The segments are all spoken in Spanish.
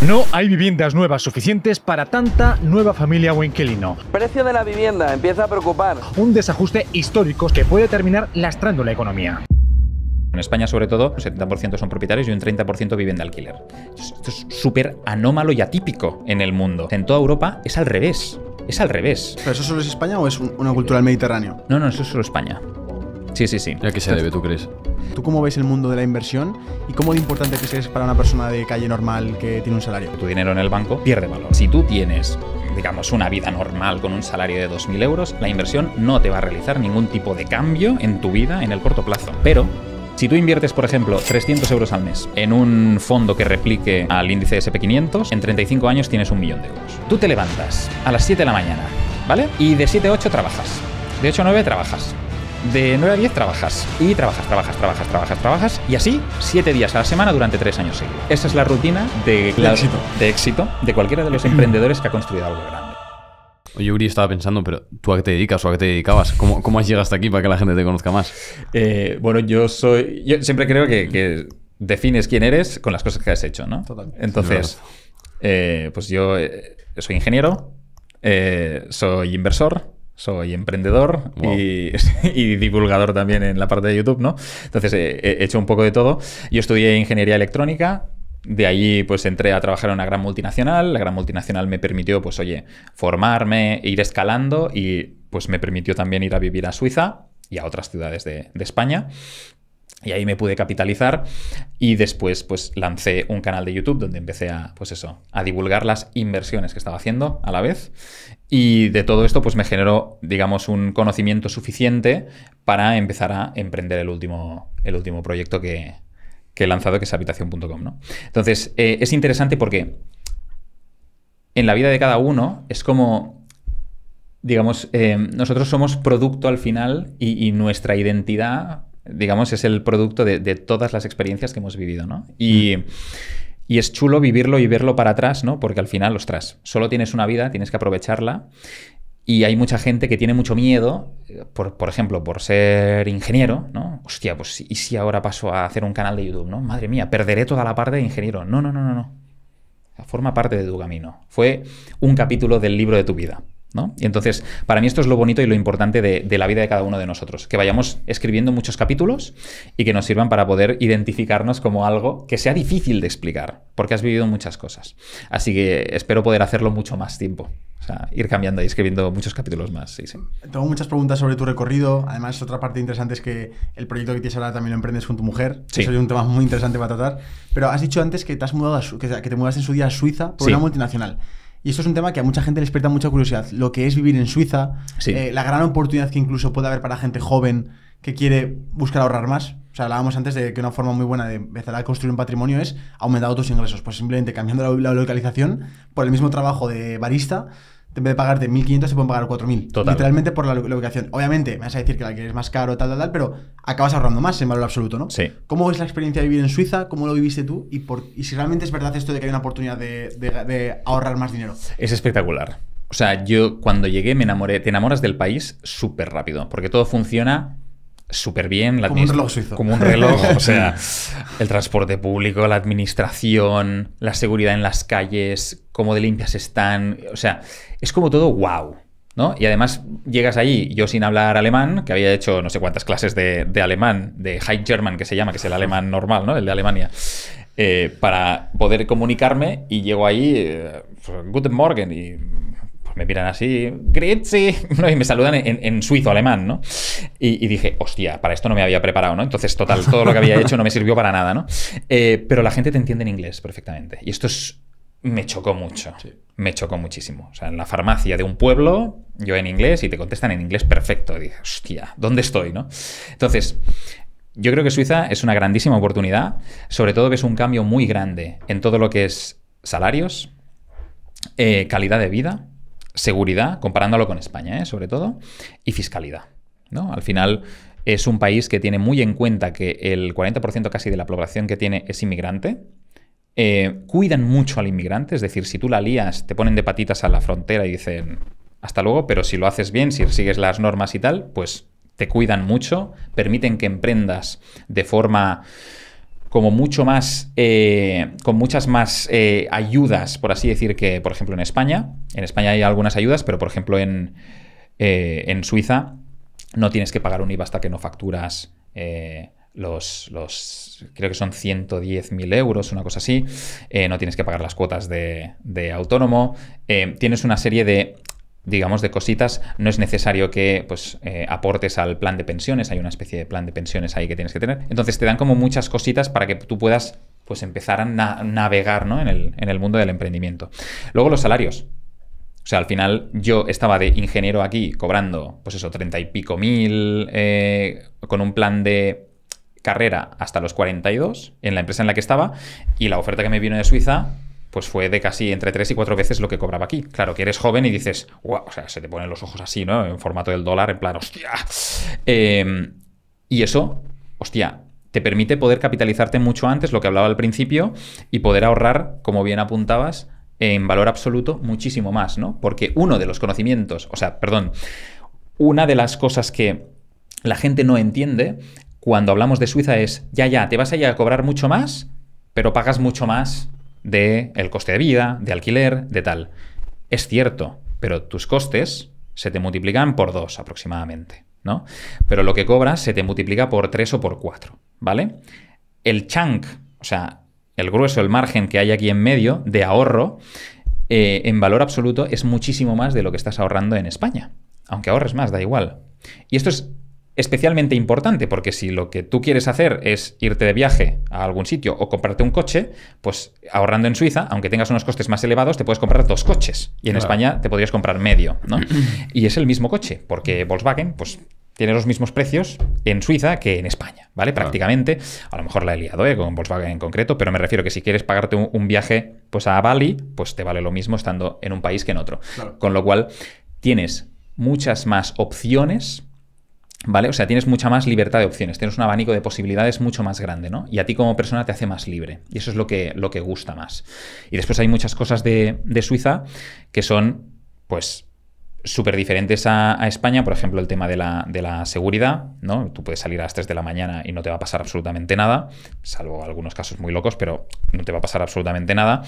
No hay viviendas nuevas suficientes para tanta nueva familia o inquilino. Precio de la vivienda empieza a preocupar. Un desajuste histórico que puede terminar lastrando la economía. En España, sobre todo, un 70% son propietarios y un 30% viven de alquiler. Esto es súper anómalo y atípico en el mundo. En toda Europa es al revés. Es al revés. ¿Pero eso solo es España o es una cultura del Mediterráneo? No, eso es solo España. Sí. ¿Y a qué se debe, tú crees? ¿Tú cómo ves el mundo de la inversión y cómo de importante crees que es para una persona de calle normal que tiene un salario? Tu dinero en el banco pierde valor. Si tú tienes, digamos, una vida normal con un salario de 2.000 euros, la inversión no te va a realizar ningún tipo de cambio en tu vida en el corto plazo. Pero si tú inviertes, por ejemplo, 300 euros al mes en un fondo que replique al índice SP500, en 35 años tienes 1.000.000 de euros. Tú te levantas a las 7 de la mañana, ¿vale? Y de 7 a 8 trabajas. De 8 a 9 trabajas. De 9 a 10 trabajas. Y trabajas. Y así, 7 días a la semana durante 3 años seguidos. Esa es la rutina de éxito de cualquiera de los emprendedores que ha construido algo grande. Oye, Uri, estaba pensando, pero ¿tú a qué te dedicas o a qué te dedicabas? ¿Cómo has llegado hasta aquí para que la gente te conozca más? Bueno, yo siempre creo que defines quién eres con las cosas que has hecho, ¿no? Total. Entonces, pues yo soy ingeniero, soy inversor, soy emprendedor. Wow. y divulgador también en la parte de YouTube, ¿no? Entonces he hecho un poco de todo. Yo estudié ingeniería electrónica. De allí pues entré a trabajar en una gran multinacional. La gran multinacional me permitió, pues oye, formarme, ir escalando y pues me permitió también ir a vivir a Suiza y a otras ciudades de España. Y ahí me pude capitalizar y después pues lancé un canal de YouTube donde empecé a divulgar las inversiones que estaba haciendo a la vez. Y de todo esto pues me generó, digamos, un conocimiento suficiente para empezar a emprender el último proyecto que he lanzado, que es Habitación.com, ¿no? Entonces, es interesante porque en la vida de cada uno es como, digamos, nosotros somos producto al final y nuestra identidad, digamos, es el producto de todas las experiencias que hemos vivido, ¿no? Y es chulo vivirlo y verlo para atrás, ¿no? Porque al final, ostras, solo tienes una vida, tienes que aprovecharla. Y hay mucha gente que tiene mucho miedo, por ejemplo, por ser ingeniero, ¿no? Hostia, pues ¿y si ahora paso a hacer un canal de YouTube, ¿no? Madre mía, perderé toda la parte de ingeniero. No. Forma parte de tu camino. Fue un capítulo del libro de tu vida, ¿no? Y entonces, para mí esto es lo bonito y lo importante de la vida de cada uno de nosotros. Que vayamos escribiendo muchos capítulos y que nos sirvan para poder identificarnos como algo que sea difícil de explicar, porque has vivido muchas cosas. Así que espero poder hacerlo mucho más tiempo. O sea, ir cambiando y escribiendo muchos capítulos más, sí. Tengo muchas preguntas sobre tu recorrido. Además, otra parte interesante es que el proyecto que tienes ahora también lo emprendes con tu mujer. Sí. Eso es un tema muy interesante para tratar. Pero has dicho antes que te has mudado que te mudaste en su día a Suiza por una multinacional. Y esto es un tema que a mucha gente le despierta mucha curiosidad. Lo que es vivir en Suiza, la gran oportunidad que incluso puede haber para gente joven que quiere buscar ahorrar más. O sea, hablábamos antes de que una forma muy buena de empezar a construir un patrimonio es aumentar tus ingresos. Pues simplemente cambiando la localización por el mismo trabajo de barista, en vez de pagarte 1.500 se pueden pagar 4.000. Total. Literalmente por la ubicación. Obviamente, me vas a decir que la que es más caro, tal, pero acabas ahorrando más en valor absoluto, ¿no? Sí. ¿Cómo es la experiencia de vivir en Suiza? ¿Cómo lo viviste tú? Y si realmente es verdad esto de que hay una oportunidad de ahorrar más dinero. Es espectacular. O sea, yo cuando llegué me enamoré. Te enamoras del país súper rápido, porque todo funciona súper bien. Como un reloj suizo. Como un reloj. O sea, el transporte público, la administración, la seguridad en las calles, cómo de limpias están. O sea, es como todo wow, ¿no? Y además llegas allí, yo sin hablar alemán, que había hecho no sé cuántas clases de alemán, de High German que se llama, que es el alemán normal, ¿no? El de Alemania. Para poder comunicarme y llego ahí, Guten Morgen, y me miran así, Grüezi, ¿no? Y me saludan en suizo-alemán, ¿no? Y dije, hostia, para esto no me había preparado, ¿no? Entonces, total, todo lo que había hecho no me sirvió para nada, ¿no? Pero la gente te entiende en inglés perfectamente. Y esto me chocó mucho. Sí. Me chocó muchísimo. O sea, en la farmacia de un pueblo, yo en inglés, y te contestan en inglés perfecto. Y dije, hostia, ¿dónde estoy, no? Entonces, yo creo que Suiza es una grandísima oportunidad. Sobre todo ves un cambio muy grande en todo lo que es salarios, calidad de vida, seguridad, comparándolo con España, sobre todo, y fiscalidad, ¿no? Al final es un país que tiene muy en cuenta que el 40% casi de la población que tiene es inmigrante. Cuidan mucho al inmigrante, es decir, si tú la lías, te ponen de patitas a la frontera y dicen hasta luego, pero si lo haces bien, si sigues las normas y tal, pues te cuidan mucho, permiten que emprendas de forma como mucho más, con muchas más ayudas, por así decir, que por ejemplo en España. En España hay algunas ayudas, pero por ejemplo en Suiza no tienes que pagar un IVA hasta que no facturas creo que son 110.000 euros, una cosa así. No tienes que pagar las cuotas de autónomo. Tienes una serie de, digamos, de cositas. No es necesario que pues, aportes al plan de pensiones. Hay una especie de plan de pensiones ahí que tienes que tener. Entonces te dan como muchas cositas para que tú puedas pues, empezar a navegar, ¿no? en el mundo del emprendimiento. Luego los salarios. O sea, al final yo estaba de ingeniero aquí cobrando, pues eso, 30 y pico mil, con un plan de carrera hasta los 42 en la empresa en la que estaba, y la oferta que me vino de Suiza pues fue de casi entre 3 y 4 veces lo que cobraba aquí. Claro, que eres joven y dices, wow, o sea, se te ponen los ojos así, ¿no? En formato del dólar, en plan, hostia. Y eso, hostia, te permite poder capitalizarte mucho antes, lo que hablaba al principio, y poder ahorrar, como bien apuntabas, en valor absoluto muchísimo más, ¿no? Porque uno de los conocimientos, una de las cosas que la gente no entiende cuando hablamos de Suiza es, ya, te vas a ir a cobrar mucho más, pero pagas mucho más del coste de vida, de alquiler, de tal. Es cierto, pero tus costes se te multiplican por 2 aproximadamente, ¿no? Pero lo que cobras se te multiplica por 3 o por 4, ¿vale? El chunk, o sea, el grueso, el margen que hay aquí en medio de ahorro, en valor absoluto es muchísimo más de lo que estás ahorrando en España. Aunque ahorres más, da igual. Y esto es especialmente importante porque si lo que tú quieres hacer es irte de viaje a algún sitio o comprarte un coche, pues ahorrando en Suiza, aunque tengas unos costes más elevados, te puedes comprar 2 coches. Y en España te podrías comprar medio, ¿no? Y es el mismo coche, porque Volkswagen, pues tiene los mismos precios en Suiza que en España, ¿vale? Prácticamente. A lo mejor la he liado, con Volkswagen en concreto, pero me refiero que si quieres pagarte un viaje pues a Bali, pues te vale lo mismo estando en un país que en otro. Claro. Con lo cual, tienes muchas más opciones, ¿vale? O sea, tienes mucha más libertad de opciones, tienes un abanico de posibilidades mucho más grande, ¿no? Y a ti como persona te hace más libre. Y eso es lo que gusta más. Y después hay muchas cosas de Suiza que son, pues, súper diferentes a España. Por ejemplo, el tema de la seguridad, ¿no? Tú puedes salir a las 3 de la mañana y no te va a pasar absolutamente nada, salvo algunos casos muy locos, pero no te va a pasar absolutamente nada.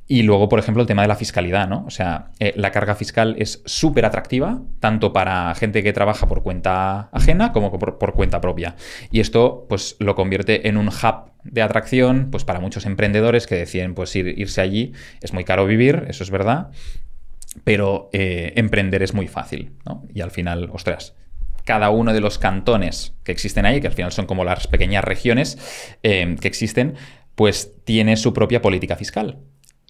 Y luego, por ejemplo, el tema de la fiscalidad, ¿no? O sea, la carga fiscal es súper atractiva, tanto para gente que trabaja por cuenta ajena como por cuenta propia. Y esto, pues, lo convierte en un hub de atracción, pues, para muchos emprendedores que deciden, pues, irse allí. Es muy caro vivir, eso es verdad, pero emprender es muy fácil, ¿no? Y al final, ostras, cada uno de los cantones que existen ahí, que al final son como las pequeñas regiones que existen, pues tiene su propia política fiscal.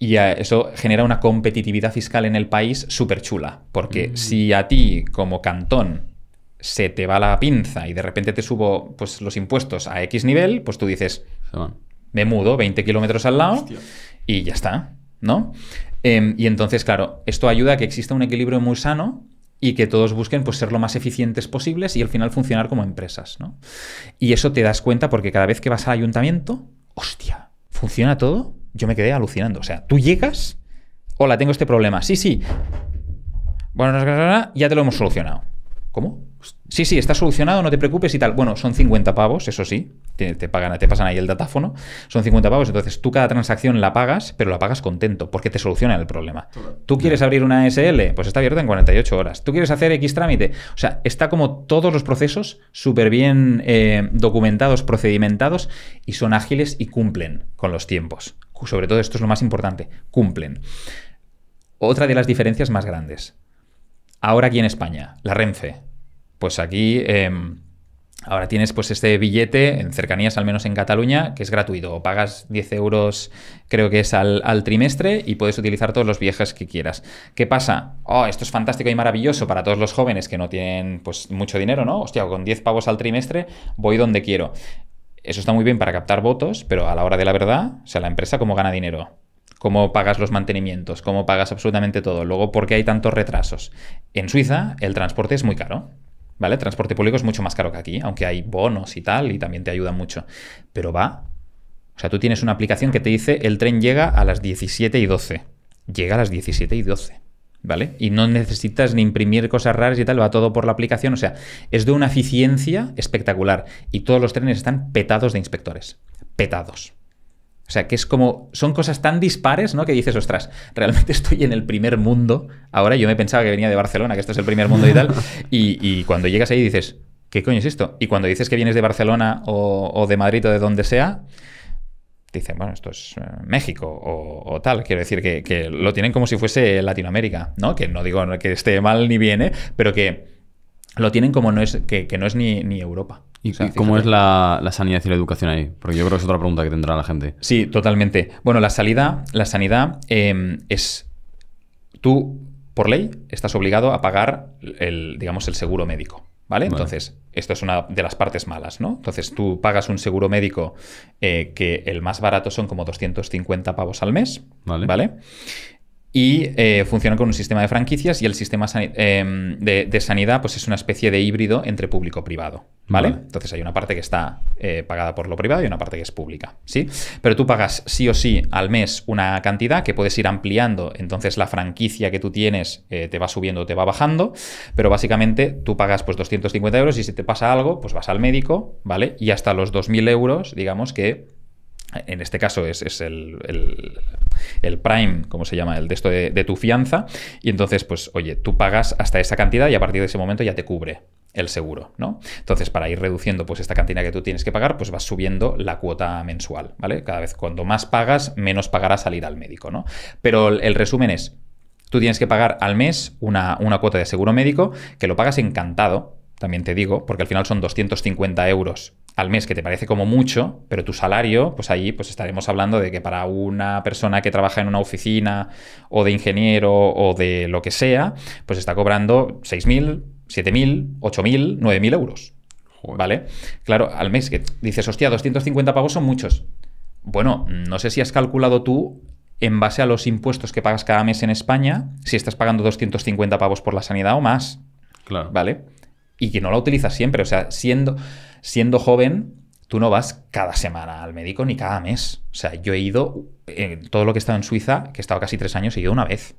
Y eso genera una competitividad fiscal en el país súper chula, porque si a ti como cantón se te va la pinza y de repente te subo pues, los impuestos a X nivel, pues tú dices, me mudo 20 kilómetros al lado. Hostia. Y ya está, ¿no? Y entonces, claro, esto ayuda a que exista un equilibrio muy sano y que todos busquen pues, ser lo más eficientes posibles y al final funcionar como empresas, ¿no? Y eso te das cuenta porque cada vez que vas al ayuntamiento, hostia, ¿funciona todo? Yo me quedé alucinando. O sea, tú llegas, hola, tengo este problema. Sí. Bueno, ya te lo hemos solucionado. ¿Cómo? Sí, está solucionado, no te preocupes y tal. Bueno, son 50 pavos, eso sí. Te pasan ahí el datáfono. Son 50 pavos, entonces tú cada transacción la pagas, pero la pagas contento, porque te soluciona el problema. ¿Tú quieres abrir una SL? Pues está abierta en 48 horas. ¿Tú quieres hacer X trámite? O sea, está como todos los procesos súper bien documentados, procedimentados, y son ágiles y cumplen con los tiempos. Sobre todo esto es lo más importante, cumplen. Otra de las diferencias más grandes. Ahora aquí en España, la Renfe. Pues aquí ahora tienes pues este billete en cercanías, al menos en Cataluña, que es gratuito. O pagas 10 euros, creo que es al trimestre, y puedes utilizar todos los viajes que quieras. ¿Qué pasa? Esto es fantástico y maravilloso para todos los jóvenes que no tienen pues mucho dinero, ¿no? Hostia, con 10 pavos al trimestre voy donde quiero. Eso está muy bien para captar votos, pero a la hora de la verdad, o sea, la empresa, ¿cómo gana dinero? ¿Cómo pagas los mantenimientos? ¿Cómo pagas absolutamente todo? Luego, ¿por qué hay tantos retrasos? En Suiza, el transporte es muy caro, ¿vale? El transporte público es mucho más caro que aquí, aunque hay bonos y tal, y también te ayudan mucho. Pero o sea, tú tienes una aplicación que te dice el tren llega a las 17:12. Llega a las 17:12. ¿vale? Y no necesitas ni imprimir cosas raras y tal, va todo por la aplicación. O sea, es de una eficiencia espectacular. Y todos los trenes están petados de inspectores. Petados. O sea, que es como... Son cosas tan dispares, ¿no? Que dices, ostras, realmente estoy en el primer mundo. Ahora yo me pensaba que venía de Barcelona, que esto es el primer mundo y tal. Y cuando llegas ahí dices, ¿qué coño es esto? Y cuando dices que vienes de Barcelona o de Madrid o de donde sea, dicen, bueno, esto es México o tal. Quiero decir que lo tienen como si fuese Latinoamérica, ¿no? Que no digo que esté mal ni bien, pero que lo tienen como no es, que no es ni Europa. ¿Y cómo es la sanidad y la educación ahí? Porque yo creo que es otra pregunta que tendrá la gente. Sí, totalmente. Bueno, la sanidad es... Tú, por ley, estás obligado a pagar el seguro médico, ¿vale? Entonces, esto es una de las partes malas, ¿no? Entonces, tú pagas un seguro médico que el más barato son como 250 pavos al mes, ¿vale? Y funciona con un sistema de franquicias y el sistema de sanidad pues es una especie de híbrido entre público-privado, ¿vale? Entonces hay una parte que está pagada por lo privado y una parte que es pública, ¿sí? Pero tú pagas sí o sí al mes una cantidad que puedes ir ampliando, entonces la franquicia que tú tienes te va subiendo o te va bajando, pero básicamente tú pagas pues 250 euros y si te pasa algo, pues vas al médico, ¿vale? Y hasta los 2.000 euros, digamos que en este caso es el prime, ¿cómo se llama? El de esto de tu fianza. Y entonces, pues, oye, tú pagas hasta esa cantidad y a partir de ese momento ya te cubre el seguro, ¿no? Entonces, para ir reduciendo pues esta cantidad que tú tienes que pagar, pues vas subiendo la cuota mensual, ¿vale? Cada vez cuando más pagas, menos pagarás al ir al médico, ¿no? Pero el resumen es, tú tienes que pagar al mes una cuota de seguro médico que lo pagas encantado, también te digo, porque al final son 250 euros al mes, que te parece como mucho, pero tu salario, pues ahí pues estaremos hablando de que para una persona que trabaja en una oficina o de ingeniero o de lo que sea, pues está cobrando 6.000, 7.000, 8.000, 9.000 euros. Joder. ¿Vale? Claro, al mes que dices, hostia, 250 pavos son muchos. Bueno, no sé si has calculado tú, en base a los impuestos que pagas cada mes en España, si estás pagando 250 pavos por la sanidad o más. Claro. ¿Vale? Y que no la utilizas siempre. O sea, siendo joven, tú no vas cada semana al médico ni cada mes. O sea, yo he ido, todo lo que he estado en Suiza, que he estado casi 3 años, he ido una vez.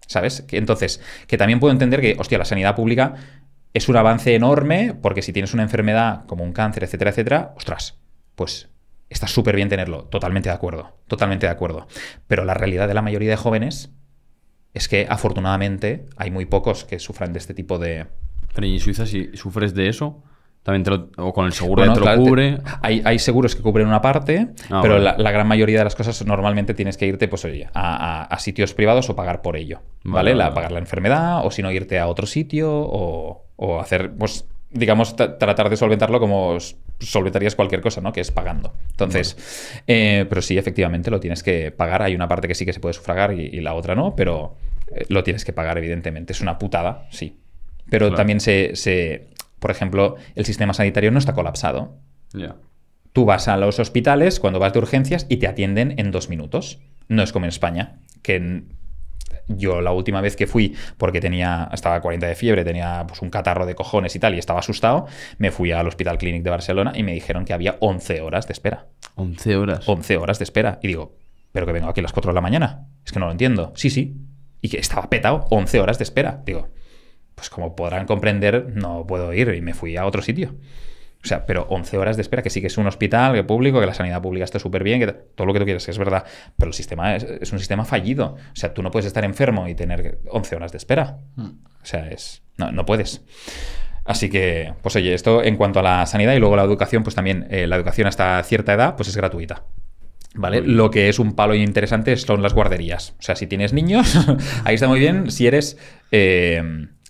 ¿Sabes? Entonces, que también puedo entender que, hostia, la sanidad pública es un avance enorme, porque si tienes una enfermedad como un cáncer, etcétera, etcétera, ostras, pues está súper bien tenerlo. Totalmente de acuerdo. Totalmente de acuerdo. Pero la realidad de la mayoría de jóvenes es que, afortunadamente, hay muy pocos que sufran de este tipo de... Pero ¿y en Suiza si sufres de eso? También o con el seguro ya te lo cubre. Hay seguros que cubren una parte, pero vale. la gran mayoría de las cosas normalmente tienes que irte, pues oye, a sitios privados o pagar por ello, ¿vale? Pagar la enfermedad, o si no, irte a otro sitio, o hacer, pues, digamos, tratar de solventarlo como solventarías cualquier cosa, ¿no? Que es pagando. Entonces, pero sí, efectivamente, lo tienes que pagar. Hay una parte que sí que se puede sufragar y la otra no, pero lo tienes que pagar, evidentemente. Es una putada, sí. Pero también por ejemplo, el sistema sanitario no está colapsado. Yeah. Tú vas a los hospitales cuando vas de urgencias y te atienden en 2 minutos. No es como en España, que yo la última vez que fui, porque estaba a 40 de fiebre, tenía pues un catarro de cojones y tal, y estaba asustado, me fui al Hospital Clínic de Barcelona y me dijeron que había 11 horas de espera. 11 horas. 11 horas de espera. Y digo, ¿pero que vengo aquí a las 4 de la mañana? Es que no lo entiendo. Sí. Y que estaba petado, 11 horas de espera. Digo, pues como podrán comprender, no puedo ir, y me fui a otro sitio. O sea, pero 11 horas de espera, que sí que es un hospital público, que la sanidad pública está súper bien, que todo lo que tú quieras, que es verdad, pero el sistema es un sistema fallido. O sea, tú no puedes estar enfermo y tener 11 horas de espera. O sea, no puedes. Así que, pues oye, esto en cuanto a la sanidad, y luego la educación, pues también la educación hasta cierta edad, pues es gratuita. ¿Vale? Lo que es un palo interesante son las guarderías. O sea, si tienes niños, ahí está muy bien si eres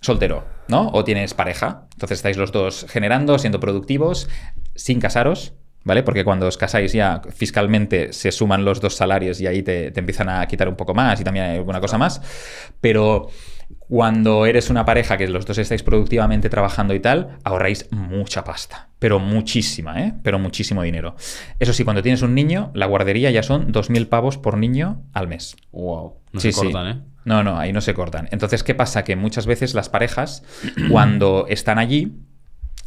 soltero, ¿no? O tienes pareja. Entonces estáis los dos generando, siendo productivos, sin casaros, ¿vale? Porque cuando os casáis ya fiscalmente se suman los 2 salarios y ahí te empiezan a quitar un poco más y también hay alguna cosa más. Pero cuando eres una pareja que los dos estáis productivamente trabajando y tal, ahorráis mucha pasta. Pero muchísima, ¿eh? Pero muchísimo dinero. Eso sí, cuando tienes un niño, la guardería ya son 2.000 pavos por niño al mes. Wow. No se cortan, ¿eh? No, ahí no se cortan. Entonces, ¿qué pasa? Que muchas veces las parejas, cuando están allí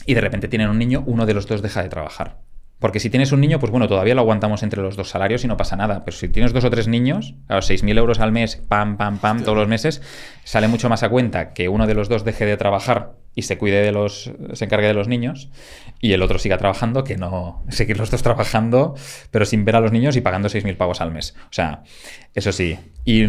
y de repente tienen un niño, uno de los dos deja de trabajar. Porque si tienes un niño, pues bueno, todavía lo aguantamos entre los 2 salarios y no pasa nada. Pero si tienes 2 o 3 niños, claro, 6.000 euros al mes, pam, pam, pam, todos los meses, sale mucho más a cuenta que uno de los dos deje de trabajar y se encargue de los niños, y el otro siga trabajando, que no seguir los dos trabajando, pero sin ver a los niños y pagando 6.000 pavos al mes. O sea, eso sí. Y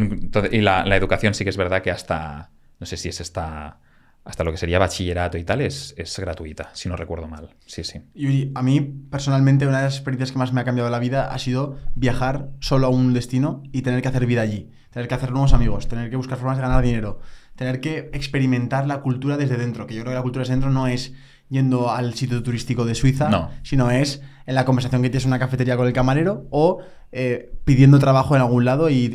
la educación sí que es verdad que hasta, no sé si es hasta lo que sería bachillerato y tal, es gratuita, si no recuerdo mal. Sí, sí. Y a mí, personalmente, una de las experiencias que más me ha cambiado la vida ha sido viajar solo a un destino y tener que hacer vida allí. Tener que hacer nuevos amigos, tener que buscar formas de ganar dinero, tener que experimentar la cultura desde dentro. Que yo creo que la cultura desde dentro no es yendo al sitio turístico de Suiza, no, sino es en la conversación que tienes en una cafetería con el camarero o pidiendo trabajo en algún lado y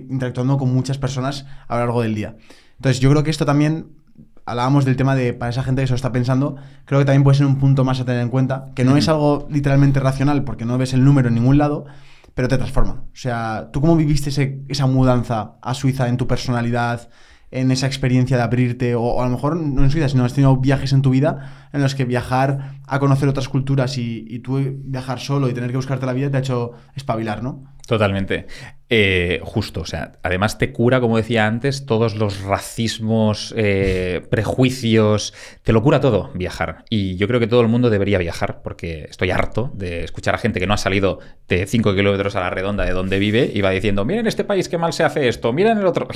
interactuando con muchas personas a lo largo del día. Entonces, yo creo que esto también... Hablábamos del tema de, para esa gente que se lo está pensando, creo que también puede ser un punto más a tener en cuenta, que no es algo literalmente racional porque no ves el número en ningún lado, pero te transforma. O sea, ¿tú cómo viviste esa mudanza a Suiza en tu personalidad, en esa experiencia de abrirte, o a lo mejor no en Suiza, sino has tenido viajes en tu vida en los que viajar a conocer otras culturas y tú viajar solo y tener que buscarte la vida te ha hecho espabilar, ¿no? Totalmente. Justo, o sea, además te cura, como decía antes, todos los racismos, prejuicios, te lo cura todo viajar. Y yo creo que todo el mundo debería viajar, porque estoy harto de escuchar a gente que no ha salido de 5 kilómetros a la redonda de donde vive y va diciendo, miren este país qué mal se hace esto, miren el otro.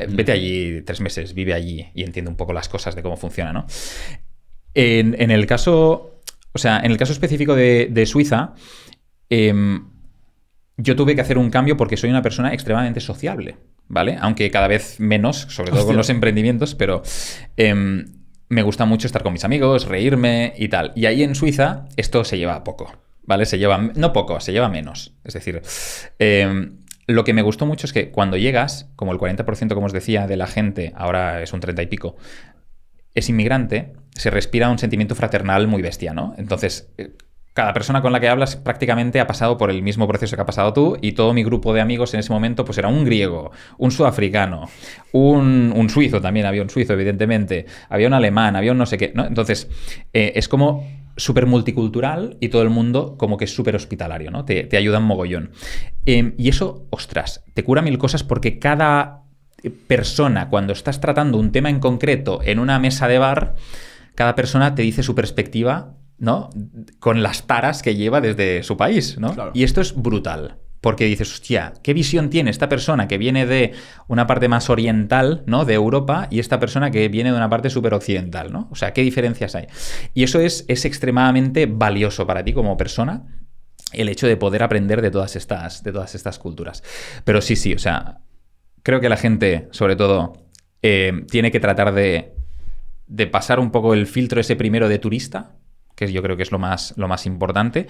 Vete allí 3 meses, vive allí y entiende un poco las cosas de cómo funciona, ¿no? En el caso, o sea, en el caso específico de Suiza, yo tuve que hacer un cambio porque soy una persona extremadamente sociable, ¿vale? Aunque cada vez menos, sobre todo con los emprendimientos, pero me gusta mucho estar con mis amigos, reírme y tal. Y ahí en Suiza esto se lleva poco, ¿vale? Se lleva, no poco, se lleva menos. Es decir, lo que me gustó mucho es que cuando llegas, como el 40%, como os decía, de la gente, ahora es un 30 y pico, es inmigrante, se respira un sentimiento fraternal muy bestia, ¿no? Entonces... cada persona con la que hablas prácticamente ha pasado por el mismo proceso que ha pasado tú, y todo mi grupo de amigos en ese momento pues era un griego, un sudafricano, un suizo también, había un suizo evidentemente, había un alemán, había un no sé qué, ¿no? Entonces es como súper multicultural y todo el mundo como que es súper hospitalario, ¿no? Te ayuda un mogollón. Y eso, ostras, te cura 1000 cosas porque cada persona, cuando estás tratando un tema en concreto en una mesa de bar, cada persona te dice su perspectiva, ¿no? Con las taras que lleva desde su país, ¿no? Claro. Y esto es brutal, porque dices, hostia, ¿qué visión tiene esta persona que viene de una parte más oriental, ¿no? De Europa, y esta persona que viene de una parte súper occidental, ¿no? O sea, ¿qué diferencias hay? Y eso es extremadamente valioso para ti como persona, el hecho de poder aprender de todas estas culturas. Pero sí, o sea, creo que la gente, sobre todo, tiene que tratar de pasar un poco el filtro ese primero de turista, que yo creo que es lo más importante,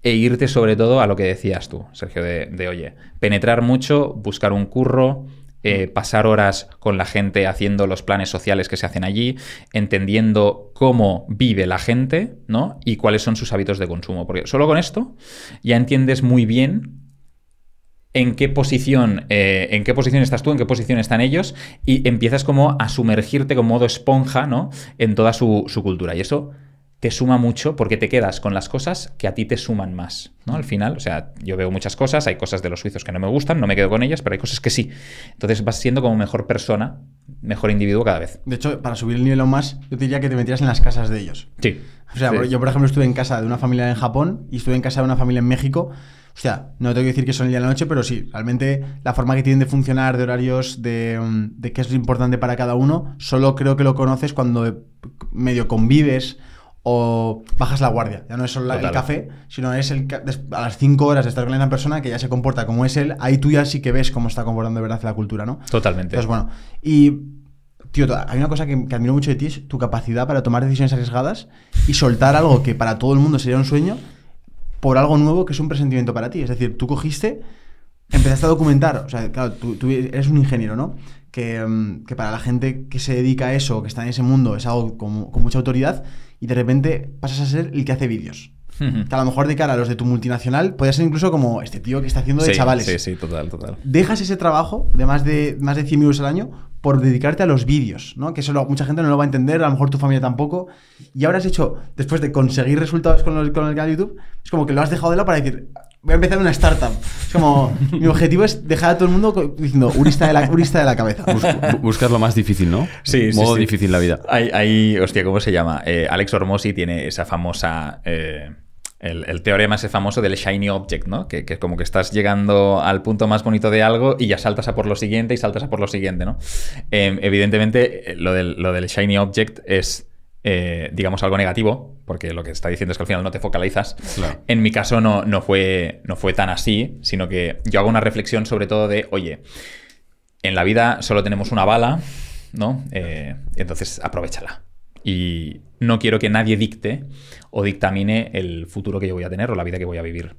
e irte sobre todo a lo que decías tú, Sergio, de oye, penetrar mucho, buscar un curro, pasar horas con la gente haciendo los planes sociales que se hacen allí, entendiendo cómo vive la gente, ¿no? Y cuáles son sus hábitos de consumo. Porque solo con esto ya entiendes muy bien en qué posición estás tú, en qué posición están ellos, y empiezas como a sumergirte con modo esponja, ¿no? En toda su cultura. Y eso te suma mucho porque te quedas con las cosas que a ti te suman más, ¿no? Al final, o sea, yo veo muchas cosas, hay cosas de los suizos que no me gustan, no me quedo con ellas, pero hay cosas que sí. Entonces vas siendo como mejor persona, mejor individuo cada vez. De hecho, para subir el nivel aún más, yo te diría que te metieras en las casas de ellos. Sí. O sea, sí. Yo, por ejemplo, estuve en casa de una familia en Japón y estuve en casa de una familia en México. O sea, no tengo que decir que son el día y la noche, pero sí, realmente la forma que tienen de funcionar, de horarios, de qué es lo importante para cada uno, solo creo que lo conoces cuando medio convives o bajas la guardia. Ya no es solo el café, sino es a las 5 horas de estar con una persona que ya se comporta como es él, ahí tú ya sí que ves cómo está comportando de verdad la cultura, ¿no? Totalmente. Entonces, bueno, y tío, hay una cosa que admiro mucho de ti, es tu capacidad para tomar decisiones arriesgadas y soltar algo que para todo el mundo sería un sueño por algo nuevo que es un presentimiento para ti. Es decir, tú cogiste, empezaste a documentar, o sea, claro, tú eres un ingeniero, ¿no? Que para la gente que se dedica a eso, que está en ese mundo, es algo con mucha autoridad, y de repente pasas a ser el que hace vídeos. Que a lo mejor de cara a los de tu multinacional podría ser incluso como este tío que está haciendo de chavales. Sí, total. Dejas ese trabajo de más de 100 euros al año por dedicarte a los vídeos, ¿no? Que eso mucha gente no lo va a entender, a lo mejor tu familia tampoco. Y ahora has hecho, después de conseguir resultados con el canal de YouTube, es como que lo has dejado de lado para decir, voy a empezar una startup. Es como, mi objetivo es dejar a todo el mundo diciendo, urista de la cabeza. Buscar lo más difícil, ¿no? Sí, Modo difícil la vida. Hostia, ¿cómo se llama? Alex Hormozzi tiene esa famosa... El teorema ese famoso del shiny object, ¿no? Que como que estás llegando al punto más bonito de algo y ya saltas a por lo siguiente y saltas a por lo siguiente, ¿no? Evidentemente, lo del shiny object es, digamos, algo negativo, porque lo que está diciendo es que al final no te focalizas. Claro. En mi caso no fue tan así, sino que yo hago una reflexión sobre todo de, oye, en la vida solo tenemos una bala, ¿no? Entonces, aprovéchala. Y no quiero que nadie dicte o dictamine el futuro que yo voy a tener o la vida que voy a vivir.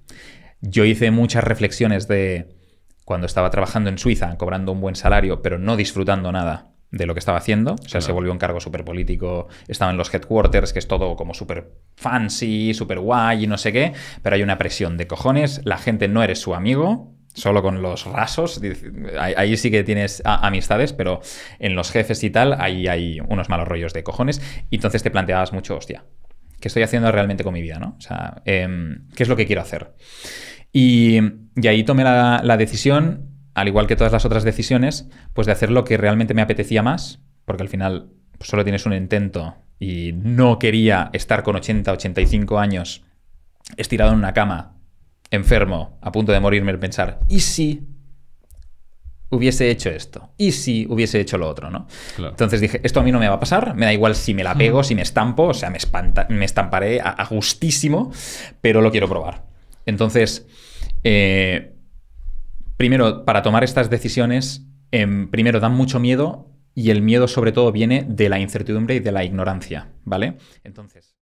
Yo hice muchas reflexiones de cuando estaba trabajando en Suiza, cobrando un buen salario, pero no disfrutando nada de lo que estaba haciendo. O sea, claro. Se volvió un cargo súper político. Estaba en los headquarters, que es todo como súper fancy, súper guay y no sé qué. Pero hay una presión de cojones. La gente no eres su amigo. Solo con los rasos, ahí sí que tienes amistades, pero en los jefes y tal, ahí hay unos malos rollos de cojones. Y entonces te planteabas mucho, hostia, ¿qué estoy haciendo realmente con mi vida, no? O sea, ¿qué es lo que quiero hacer? Y ahí tomé la decisión, al igual que todas las otras decisiones, pues de hacer lo que realmente me apetecía más, porque al final pues, solo tienes un intento y no quería estar con 80, 85 años estirado en una cama, enfermo, a punto de morirme, el pensar, ¿y si hubiese hecho esto? ¿Y si hubiese hecho lo otro? ¿No? Claro. Entonces dije, esto a mí no me va a pasar, me da igual si me la pego, si me estampo, o sea, me estamparé a gustísimo, pero lo quiero probar. Entonces, primero, para tomar estas decisiones, primero dan mucho miedo y el miedo sobre todo viene de la incertidumbre y de la ignorancia, ¿vale? Entonces...